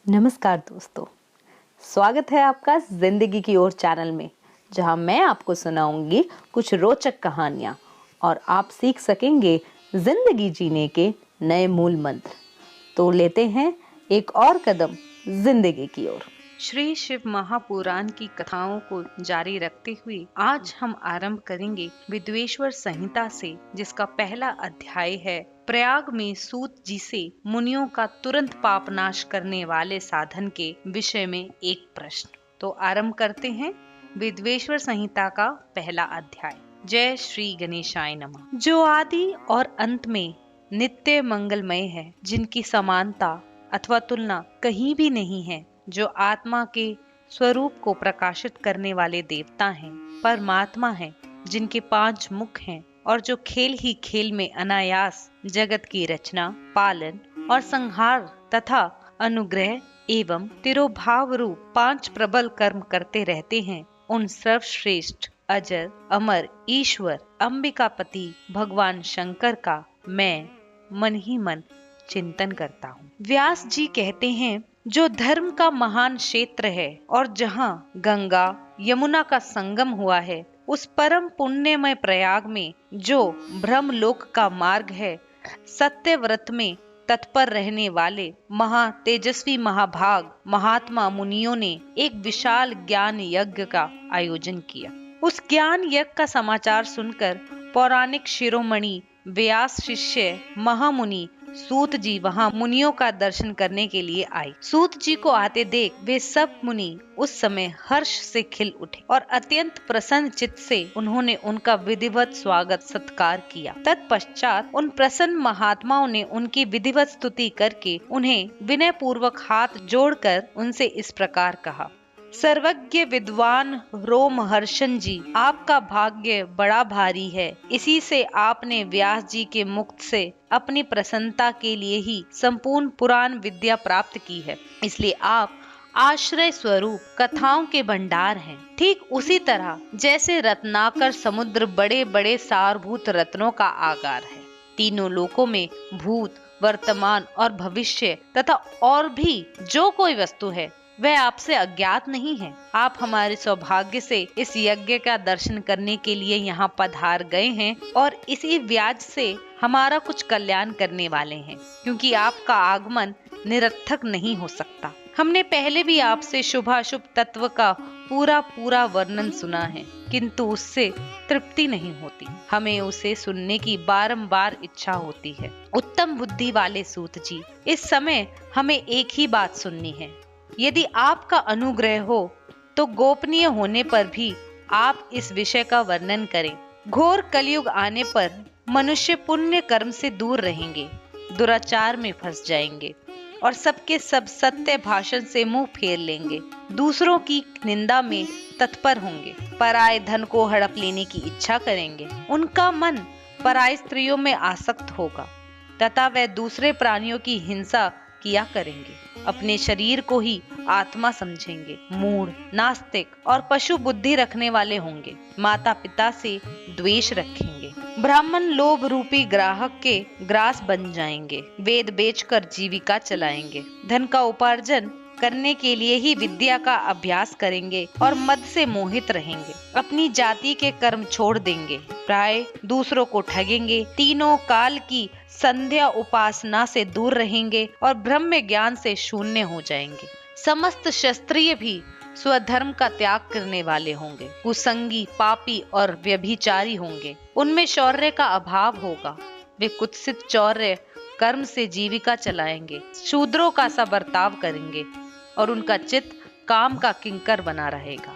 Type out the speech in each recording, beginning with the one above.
नमस्कार दोस्तों, स्वागत है आपका जिंदगी की ओर चैनल में, जहां मैं आपको सुनाऊंगी कुछ रोचक कहानियां और आप सीख सकेंगे जिंदगी जीने के नए मूल मंत्र। तो लेते हैं एक और कदम जिंदगी की ओर। श्री शिव महापुराण की कथाओं को जारी रखते हुए आज हम आरंभ करेंगे विद्वेश्वर संहिता से, जिसका पहला अध्याय है प्रयाग में सूत जी से मुनियों का तुरंत पाप नाश करने वाले साधन के विषय में एक प्रश्न। तो आरंभ करते हैं विद्वेश्वर संहिता का पहला अध्याय। जय श्री गणेशाय नमः। जो आदि और अंत में नित्य मंगलमय है, जिनकी समानता अथवा तुलना कहीं भी नहीं है, जो आत्मा के स्वरूप को प्रकाशित करने वाले देवता हैं, परमात्मा हैं, जिनके 5 मुख हैं और जो खेल ही खेल में अनायास जगत की रचना, पालन और संहार तथा अनुग्रह एवं तिरोभाव रूप 5 प्रबल कर्म करते रहते हैं, उन सर्वश्रेष्ठ अजर अमर ईश्वर अंबिकापति भगवान शंकर का मैं मन ही मन चिंतन करता हूँ। व्यास जी कहते हैं, जो धर्म का महान क्षेत्र है और जहाँ गंगा यमुना का संगम हुआ है, उस परम पुण्यमय प्रयाग में जो ब्रह्मलोक का मार्ग है, सत्य व्रत में तत्पर रहने वाले महा तेजस्वी महाभाग महात्मा मुनियों ने एक विशाल ज्ञान यज्ञ का आयोजन किया। उस ज्ञान यज्ञ का समाचार सुनकर पौराणिक शिरोमणि व्यास शिष्य महामुनि सूत जी वहां मुनियों का दर्शन करने के लिए आए। सूत जी को आते देख वे सब मुनि उस समय हर्ष से खिल उठे और अत्यंत प्रसन्न चित्त से उन्होंने उनका विधिवत स्वागत सत्कार किया। तत्पश्चात उन प्रसन्न महात्माओं ने उनकी विधिवत स्तुति करके उन्हें विनय पूर्वक हाथ जोड़कर उनसे इस प्रकार कहा। सर्वज्ञ विद्वान रोमहर्षण जी, आपका भाग्य बड़ा भारी है। इसी से आपने व्यास जी के मुख से अपनी प्रसन्नता के लिए ही संपूर्ण पुराण विद्या प्राप्त की है, इसलिए आप आश्रय स्वरूप कथाओं के भंडार हैं। ठीक उसी तरह जैसे रत्नाकर समुद्र बड़े बड़े सारभूत रत्नों का आगार है। तीनों लोकों में भूत, वर्तमान और भविष्य तथा और भी जो कोई वस्तु है, वह आपसे अज्ञात नहीं है। आप हमारे सौभाग्य से इस यज्ञ का दर्शन करने के लिए यहाँ पधार गए हैं और इसी व्याज से हमारा कुछ कल्याण करने वाले हैं, क्योंकि आपका आगमन निरर्थक नहीं हो सकता। हमने पहले भी आपसे शुभाशुभ तत्व का पूरा वर्णन सुना है, किंतु उससे तृप्ति नहीं होती। हमें उसे सुनने की बारंबार इच्छा होती है। उत्तम बुद्धि वाले सूत जी, इस समय हमें एक ही बात सुननी है। यदि आपका अनुग्रह हो तो गोपनीय होने पर भी आप इस विषय का वर्णन करें। घोर कलयुग आने पर मनुष्य पुण्य कर्म से दूर रहेंगे, दुराचार में फंस जाएंगे और सबके सब सत्य भाषण से मुंह फेर लेंगे, दूसरों की निंदा में तत्पर होंगे, पराये धन को हड़प लेने की इच्छा करेंगे। उनका मन पराई स्त्रियों में आसक्त होगा तथा वह दूसरे प्राणियों की हिंसा किया करेंगे। अपने शरीर को ही आत्मा समझेंगे, मूढ़, नास्तिक और पशु बुद्धि रखने वाले होंगे। माता पिता से द्वेष रखेंगे। ब्राह्मण लोभ रूपी ग्राहक के ग्रास बन जाएंगे। वेद बेचकर जीविका चलाएंगे। धन का उपार्जन करने के लिए ही विद्या का अभ्यास करेंगे और मद से मोहित रहेंगे। अपनी जाति के कर्म छोड़ देंगे, प्राय दूसरों को ठगेंगे। तीनों काल की संध्या उपासना से दूर रहेंगे और ब्रह्म ज्ञान से शून्य हो जाएंगे। समस्त क्षत्रिय भी स्वधर्म का त्याग करने वाले होंगे। कुसंगी, पापी और व्यभिचारी होंगे। उनमें शौर्य का अभाव होगा। वे कुत्सित चौर्य कर्म से जीविका चलाएंगे, शूद्रों का सा बर्ताव करेंगे और उनका चित्त काम का किंकर बना रहेगा।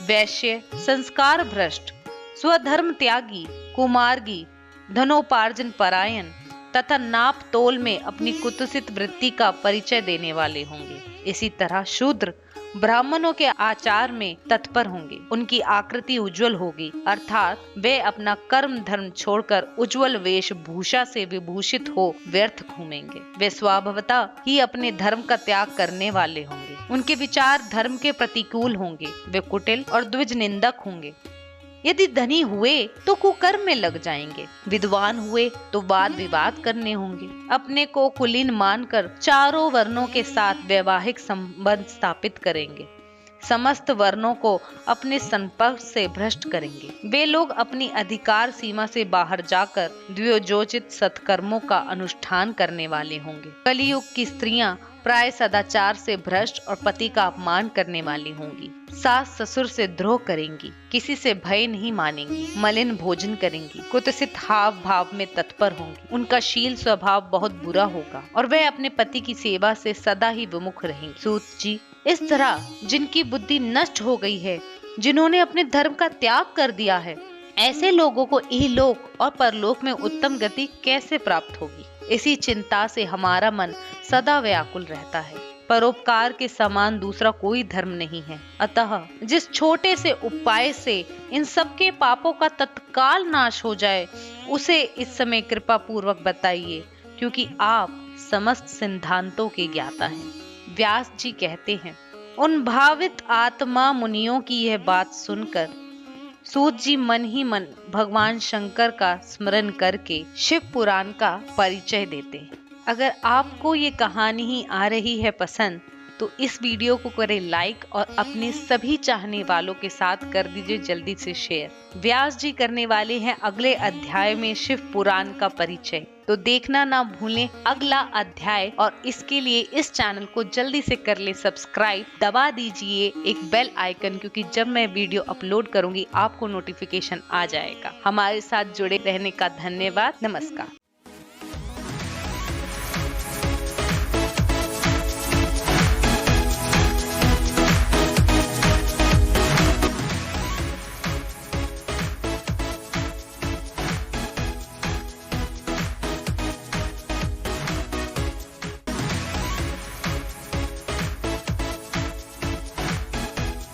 वैश्य, संस्कार भ्रष्ट, स्वधर्म त्यागी, कुमार्गी, धनोपार्जन परायण तथा नाप तोल में अपनी कुत्सित वृत्ति का परिचय देने वाले होंगे। इसी तरह शूद्र ब्राह्मणों के आचार में तत्पर होंगे। उनकी आकृति उज्जवल होगी, अर्थात वे अपना कर्म धर्म छोड़कर उज्जवल वेशभूषा से विभूषित हो व्यर्थ घूमेंगे। वे स्वभावतः ही अपने धर्म का त्याग करने वाले होंगे। उनके विचार धर्म के प्रतिकूल होंगे। वे कुटिल और द्विज निंदक होंगे। यदि धनी हुए तो कुकर्म में लग जाएंगे, विद्वान हुए तो वाद विवाद करने होंगे, अपने को कुलीन मानकर चारों वर्णों के साथ वैवाहिक संबंध स्थापित करेंगे, समस्त वर्णों को अपने संपर्क से भ्रष्ट करेंगे। वे लोग अपनी अधिकार सीमा से बाहर जाकर द्व्योजित सत्कर्मों का अनुष्ठान करने वाले होंगे। कलियुग की स्त्रियां प्राय सदाचार से भ्रष्ट और पति का अपमान करने वाली होंगी, सास ससुर से द्रोह करेंगी, किसी से भय नहीं मानेंगी, मलिन भोजन करेंगी, कुत्सित हाव भाव में तत्पर होंगी, उनका शील स्वभाव बहुत बुरा होगा और वह अपने पति की सेवा से सदा ही विमुख रहेंगी। सूत जी, इस तरह जिनकी बुद्धि नष्ट हो गई है, जिन्होंने अपने धर्म का त्याग कर दिया है, ऐसे लोगों को इहलोक और परलोक में उत्तम गति कैसे प्राप्त होगी? इसी चिंता से हमारा मन सदा व्याकुल रहता है। परोपकार के समान दूसरा कोई धर्म नहीं है। अतः जिस छोटे से उपाय से इन सबके पापों का तत्काल नाश हो जाए, उसे इस समय कृपा पूर्वक बताइए, क्योंकि आप समस्त सिद्धांतों के ज्ञाता हैं। व्यास जी कहते हैं, उन भावित आत्मा मुनियों की यह बात सुनकर सूत जी मन ही मन भगवान शंकर का स्मरण करके शिव पुराण का परिचय देते हैं। अगर आपको ये कहानी ही आ रही है पसंद, तो इस वीडियो को करें लाइक और अपने सभी चाहने वालों के साथ कर दीजिए जल्दी से शेयर। व्यास जी करने वाले हैं अगले अध्याय में शिव पुराण का परिचय, तो देखना ना भूलें अगला अध्याय। और इसके लिए इस चैनल को जल्दी से कर ले सब्सक्राइब, दबा दीजिए एक बेल आइकन, क्योंकि जब मैं वीडियो अपलोड करूंगी आपको नोटिफिकेशन आ जाएगा। हमारे साथ जुड़े रहने का धन्यवाद। नमस्कार।